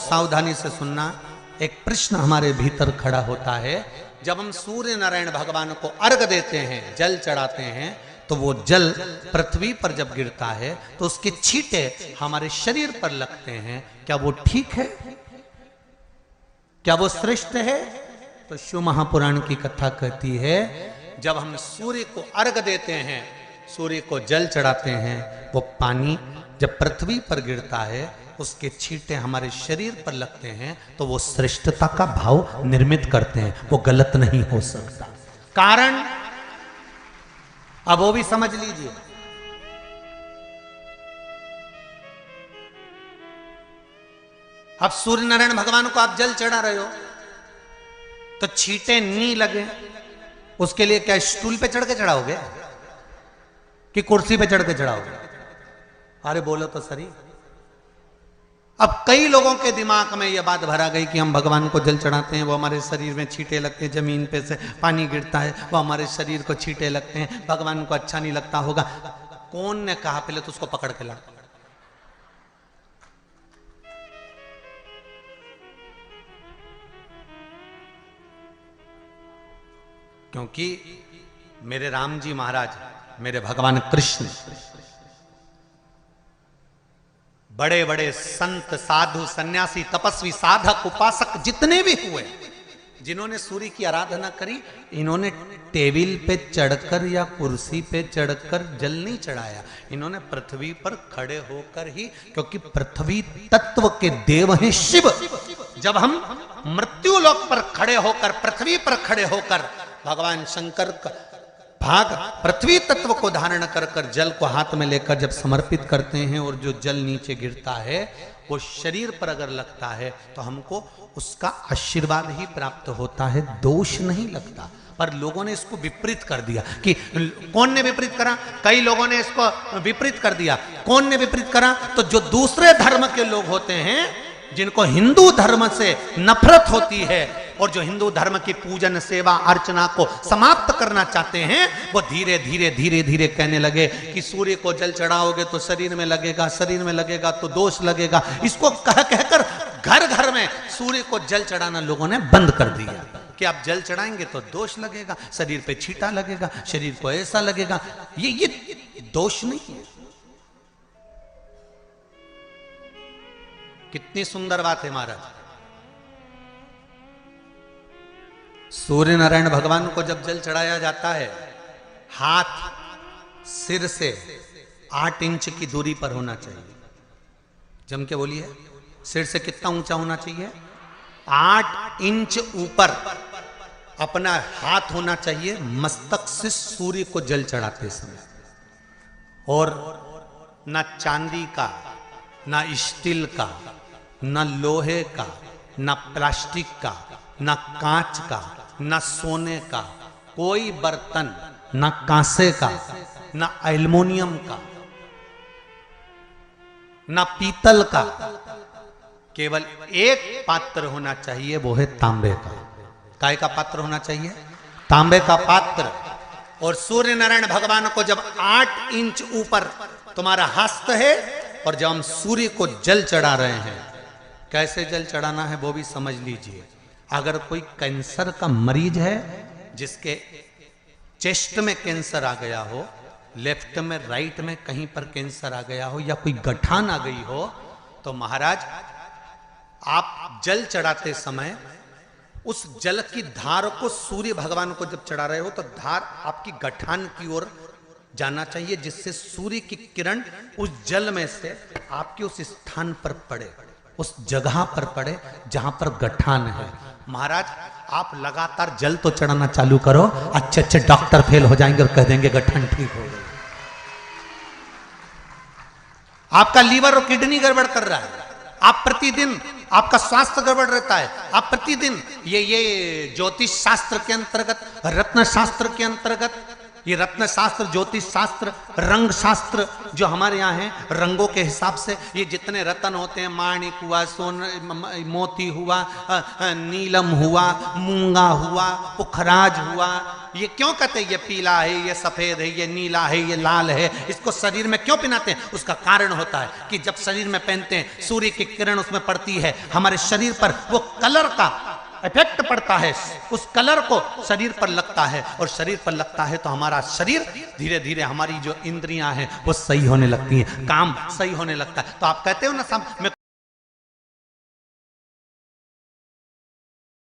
सावधानी से सुनना। एक प्रश्न हमारे भीतर खड़ा होता है, जब हम सूर्य नारायण भगवान को अर्घ देते हैं, जल चढ़ाते हैं, तो वो जल पृथ्वी पर जब गिरता है तो उसके छींटे हमारे शरीर पर लगते हैं। क्या वो ठीक है? क्या वो श्रेष्ठ है? तो शिव महापुराण की कथा कहती है, जब हम सूर्य को अर्घ देते हैं, सूर्य को जल चढ़ाते हैं, वो पानी जब पृथ्वी पर गिरता है, उसके छींटे हमारे शरीर पर लगते हैं, तो वो श्रेष्ठता का भाव निर्मित करते हैं, वो गलत नहीं हो सकता। कारण अब वो भी समझ लीजिए। अब सूर्य नारायण भगवान को आप जल चढ़ा रहे हो, तो छींटे नहीं लगे, उसके लिए क्या स्टूल पे चढ़ के चढ़ाओगे कि कुर्सी पे चढ़ के चढ़ाओगे? अरे बोलो तो सही। अब कई लोगों के दिमाग में यह बात भरा गई कि हम भगवान को जल चढ़ाते हैं, वो हमारे शरीर में छींटे लगते हैं, जमीन पे से पानी गिरता है, वो हमारे शरीर को छींटे लगते हैं, भगवान को अच्छा नहीं लगता होगा। कौन ने कहा? पहले तो उसको पकड़ के ला। क्योंकि मेरे राम जी महाराज, मेरे भगवान कृष्ण, बड़े बड़े संत, साधु, सन्यासी, तपस्वी, साधक, उपासक जितने भी हुए, जिन्होंने सूर्य की आराधना करी, इन्होंने टेबल पे चढ़कर या कुर्सी पे चढ़कर जल नहीं चढ़ाया, इन्होंने पृथ्वी पर खड़े होकर ही, क्योंकि पृथ्वी तत्व के देव हैं शिव। जब हम मृत्यु लोक पर खड़े होकर, पृथ्वी पर खड़े होकर भगवान शंकर का भाग पृथ्वी तत्व को धारण कर कर जल को हाथ में लेकर जब समर्पित करते हैं, और जो जल नीचे गिरता है वो शरीर पर अगर लगता है तो हमको उसका आशीर्वाद ही प्राप्त होता है, दोष नहीं लगता। पर लोगों ने इसको विपरीत कर दिया। कि कौन ने विपरीत करा? कई लोगों ने इसको विपरीत कर दिया। कौन ने विपरीत करा? तो जो दूसरे धर्म के लोग होते हैं, जिनको हिंदू धर्म से नफरत होती है और जो हिंदू धर्म की पूजन, सेवा, अर्चना को समाप्त करना चाहते हैं, वो धीरे धीरे धीरे धीरे कहने लगे कि सूर्य को जल चढ़ाओगे तो शरीर में लगेगा, शरीर में लगेगा तो दोष लगेगा। इसको कह कहकर घर घर में सूर्य को जल चढ़ाना लोगों ने बंद कर दिया कि आप जल चढ़ाएंगे तो दोष लगेगा, शरीर पे छींटा लगेगा, शरीर को ऐसा लगेगा। ये दोष नहीं है। कितनी सुंदर बात है महाराज। सूर्य नारायण भगवान को जब जल चढ़ाया जाता है, हाथ सिर से 8 इंच की दूरी पर होना चाहिए। जम के बोलिए, सिर से कितना ऊंचा होना चाहिए? 8 इंच ऊपर अपना हाथ होना चाहिए मस्तक से सूर्य को जल चढ़ाते समय। और ना चांदी का, ना स्टील का, ना लोहे का, ना प्लास्टिक का, ना कांच का, ना सोने का कोई बर्तन, ना कांसे का, ना एल्युमिनियम का, ना पीतल का, केवल एक पात्र होना चाहिए, वो है तांबे का। काय का पात्र होना चाहिए? तांबे का पात्र। और सूर्य नारायण भगवान को जब 8 इंच ऊपर तुम्हारा हस्त है, और जब हम सूर्य को जल चढ़ा रहे हैं, कैसे जल चढ़ाना है वो भी समझ लीजिए। अगर कोई कैंसर का मरीज है, जिसके चेस्ट में कैंसर आ गया हो, लेफ्ट में, राइट में कहीं पर कैंसर आ गया हो, या कोई गठान आ गई हो, तो महाराज आप जल चढ़ाते समय उस जल की धार को सूर्य भगवान को जब चढ़ा रहे हो, तो धार आपकी गठान की ओर जाना चाहिए, जिससे सूर्य की किरण उस जल में से आपके उस स्थान पर पड़े, उस जगह पर पड़े जहां पर गठान है। महाराज आप लगातार जल तो चढ़ाना चालू करो, अच्छे अच्छे डॉक्टर फेल हो जाएंगे और कह देंगे गठान ठीक हो गई। आपका लीवर और किडनी गड़बड़ कर रहा है, आप प्रतिदिन, आपका स्वास्थ्य गड़बड़ रहता है, आप प्रतिदिन ये ज्योतिष शास्त्र के अंतर्गत, रत्न शास्त्र के अंतर्गत, ये रत्न शास्त्र, ज्योतिष शास्त्र, रंग शास्त्र जो हमारे यहाँ है, रंगों के हिसाब से ये जितने रत्न होते हैं, माणिक हुआ, मोती हुआ, नीलम हुआ, मूंगा हुआ, पुखराज हुआ, ये क्यों कहते हैं ये पीला है, ये सफेद है, ये नीला है, ये लाल है, इसको शरीर में क्यों पहनाते हैं? उसका कारण होता है कि जब शरीर में पहनते हैं सूर्य की किरण उसमें पड़ती है, हमारे शरीर पर वो कलर का इफेक्ट पड़ता है, उस कलर को शरीर पर लगता है, और शरीर पर लगता है तो हमारा शरीर धीरे धीरे, हमारी जो इंद्रियां हैं वो सही होने लगती हैं, काम सही होने लगता है। तो आप कहते हो ना, सब